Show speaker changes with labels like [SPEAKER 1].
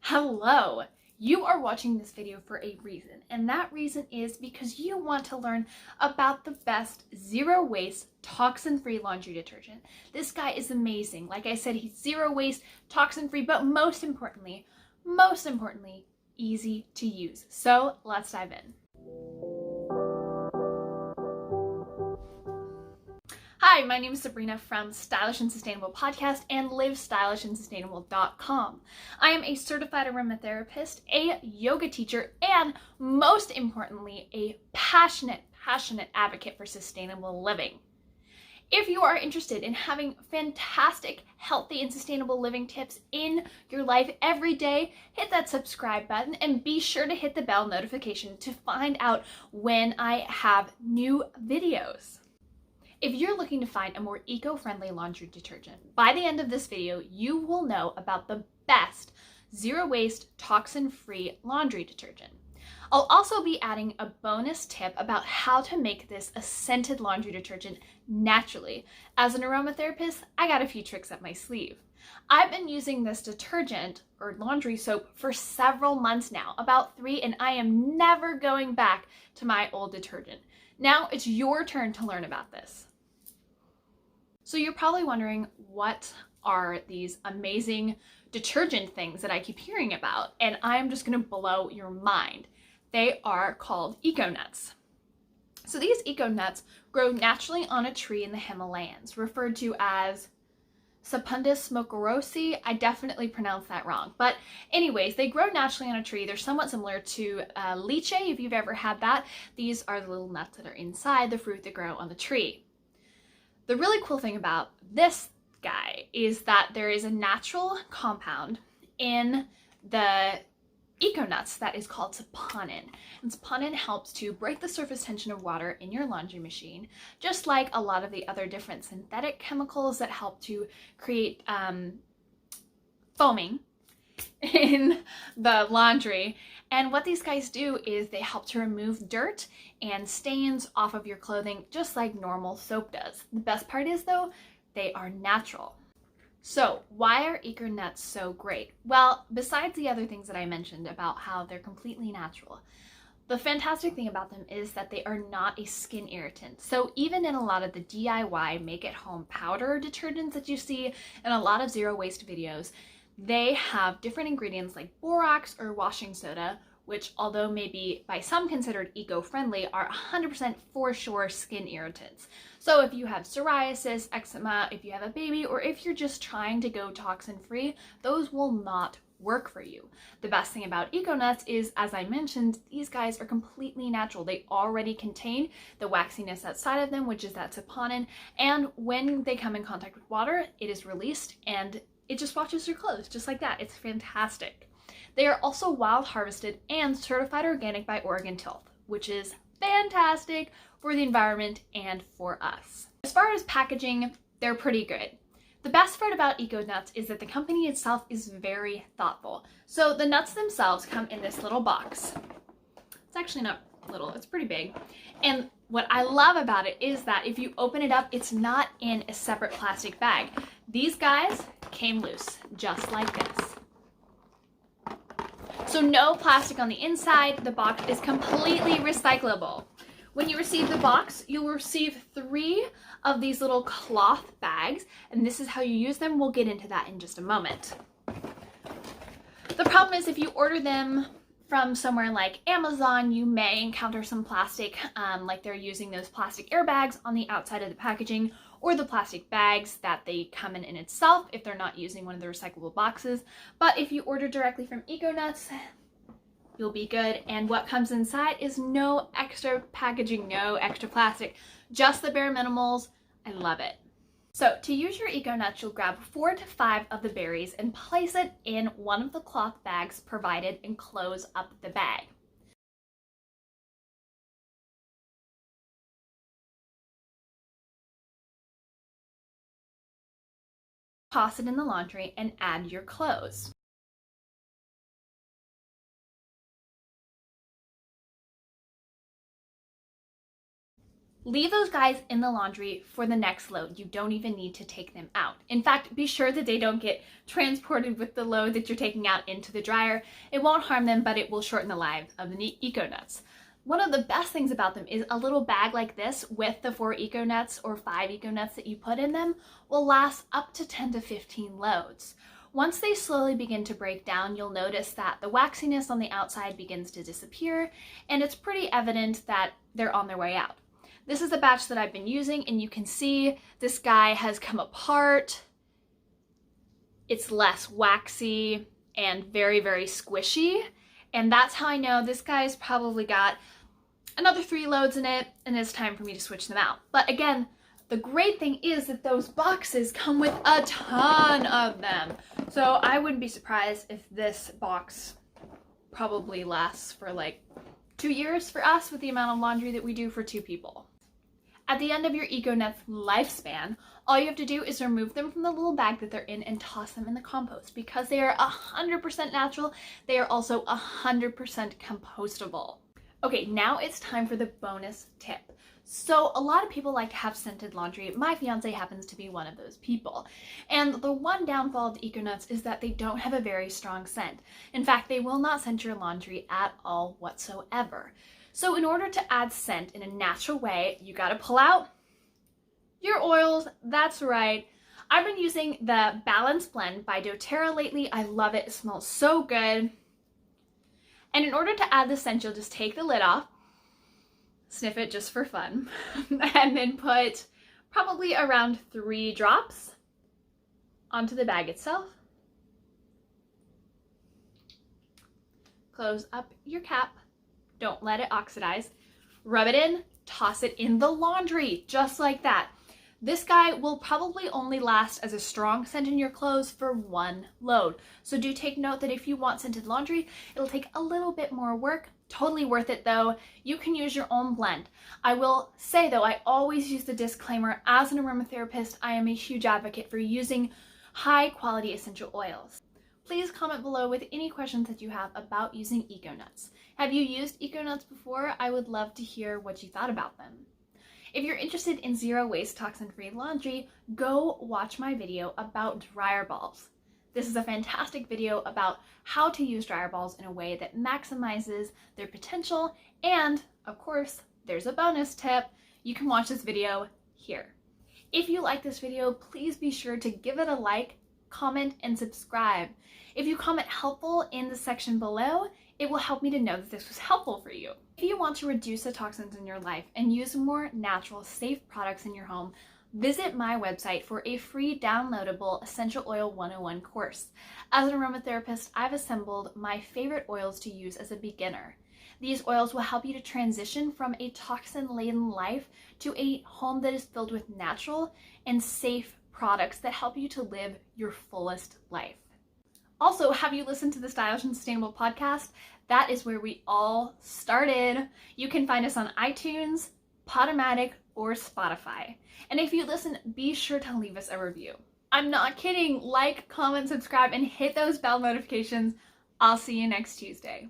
[SPEAKER 1] Hello! You are watching this video for a reason, and that reason is because you want to learn about the best zero waste, toxin-free laundry detergent. This guy is amazing. Like I said, he's zero waste, toxin-free, but most importantly, easy to use. So let's dive in. Hi, my name is Sabrina from Stylish and Sustainable Podcast and livestylishandsustainable.com. I am a certified aromatherapist, a yoga teacher, and most importantly, a passionate advocate for sustainable living. If you are interested in having fantastic, healthy, and sustainable living tips in your life every day, hit that subscribe button and be sure to hit the bell notification to find out when I have new videos. If you're looking to find a more eco-friendly laundry detergent, by the end of this video, you will know about the best zero-waste, toxin-free laundry detergent. I'll also be adding a bonus tip about how to make this a scented laundry detergent naturally. As an aromatherapist, I got a few tricks up my sleeve. I've been using this detergent or laundry soap for several months now, about 3, and I am never going back to my old detergent. Now it's your turn to learn about this. So you're probably wondering, what are these amazing detergent things that I keep hearing about? And I'm just gonna blow your mind. They are called eco nuts. So these eco nuts grow naturally on a tree in the Himalayas, referred to as Sapundus smokorosi. I definitely pronounced that wrong. But anyways, they grow naturally on a tree. They're somewhat similar to lychee, if you've ever had that. These are the little nuts that are inside the fruit that grow on the tree. The really cool thing about this guy is that there is a natural compound in the eco nuts that is called saponin. And saponin helps to break the surface tension of water in your laundry machine, just like a lot of the other different synthetic chemicals that help to create foaming in the laundry. And what these guys do is they help to remove dirt and stains off of your clothing, just like normal soap does. The best part is, though, they are natural. So why are eco nuts so great? Well, besides the other things that I mentioned about how they're completely natural, the fantastic thing about them is that they are not a skin irritant. So even in a lot of the DIY make-at-home powder detergents that you see in a lot of zero waste videos, they have different ingredients like borax or washing soda, which, although may be by some considered eco-friendly, are 100% for sure skin irritants. So if you have psoriasis, eczema, if you have a baby, or if you're just trying to go toxin-free, those will not work for you. The best thing about eco nuts is, as I mentioned, these guys are completely natural. They already contain the waxiness outside of them, which is that saponin, and when they come in contact with water, it is released and it just washes your clothes just like that. It's fantastic. They are also wild harvested and certified organic by Oregon Tilth, which is fantastic for the environment and for us. As far as packaging, they're pretty good. The best part about eco nuts is that the company itself is very thoughtful. So the nuts themselves come in this little box. It's actually not little, it's pretty big. And what I love about it is that if you open it up, it's not in a separate plastic bag. These guys came loose, just like this. So no plastic on the inside. The box is completely recyclable. When you receive the box, you'll receive 3 of these little cloth bags, and this is how you use them. We'll get into that in just a moment. The problem is, if you order them from somewhere like Amazon, you may encounter some plastic, like they're using those plastic airbags on the outside of the packaging, or the plastic bags that they come in itself if they're not using one of the recyclable boxes. But if you order directly from eco nuts, you'll be good. And what comes inside is no extra packaging, no extra plastic, just the bare minimals. I love it. So to use your eco nuts, you'll grab 4 to 5 of the berries and place it in one of the cloth bags provided and close up the bag. Toss it in the laundry and add your clothes. Leave those guys in the laundry for the next load. You don't even need to take them out. In fact, be sure that they don't get transported with the load that you're taking out into the dryer. It won't harm them, but it will shorten the lives of the Eco Nuts. One of the best things about them is a little bag like this with the 4 Eco Nuts or 5 Eco Nuts that you put in them will last up to 10 to 15 loads. Once they slowly begin to break down, you'll notice that the waxiness on the outside begins to disappear, and it's pretty evident that they're on their way out. This is the batch that I've been using, and you can see this guy has come apart. It's less waxy and very, very squishy. And that's how I know this guy's probably got another 3 loads in it, and it's time for me to switch them out. But again, the great thing is that those boxes come with a ton of them. So I wouldn't be surprised if this box probably lasts for like 2 years for us with the amount of laundry that we do for 2 people. At the end of your Eco Nuts lifespan, all you have to do is remove them from the little bag that they're in and toss them in the compost. Because they are 100% natural, they are also 100% compostable. Okay, now it's time for the bonus tip. So a lot of people like to have scented laundry. My fiance happens to be one of those people. And the one downfall of the Eco Nuts is that they don't have a very strong scent. In fact, they will not scent your laundry at all whatsoever. So in order to add scent in a natural way, you gotta pull out your oils. That's right. I've been using the Balance Blend by doTERRA lately. I love it. It smells so good. And in order to add the scent, you'll just take the lid off, sniff it just for fun, and then put probably around 3 drops onto the bag itself. Close up your cap. Don't let it oxidize. Rub it in, toss it in the laundry, just like that. This guy will probably only last as a strong scent in your clothes for 1 load. So do take note that if you want scented laundry, it'll take a little bit more work. Totally worth it though. You can use your own blend. I will say though, I always use the disclaimer, as an aromatherapist, I am a huge advocate for using high quality essential oils. Please comment below with any questions that you have about using Eco Nuts. Have you used Eco Nuts before? I would love to hear what you thought about them. If you're interested in zero waste toxin-free laundry, go watch my video about dryer balls. This is a fantastic video about how to use dryer balls in a way that maximizes their potential, and of course, there's a bonus tip. You can watch this video here. If you like this video, please be sure to give it a like, comment, and subscribe. If you comment helpful in the section below, it will help me to know that this was helpful for you. If you want to reduce the toxins in your life and use more natural, safe products in your home, visit my website for a free downloadable Essential Oil 101 course. As an aromatherapist, I've assembled my favorite oils to use as a beginner. These oils will help you to transition from a toxin-laden life to a home that is filled with natural and safe products that help you to live your fullest life. Also, have you listened to the Stylish and Sustainable podcast? That is where we all started. You can find us on iTunes, Podomatic, or Spotify. And if you listen, be sure to leave us a review. I'm not kidding. Like, comment, subscribe, and hit those bell notifications. I'll see you next Tuesday.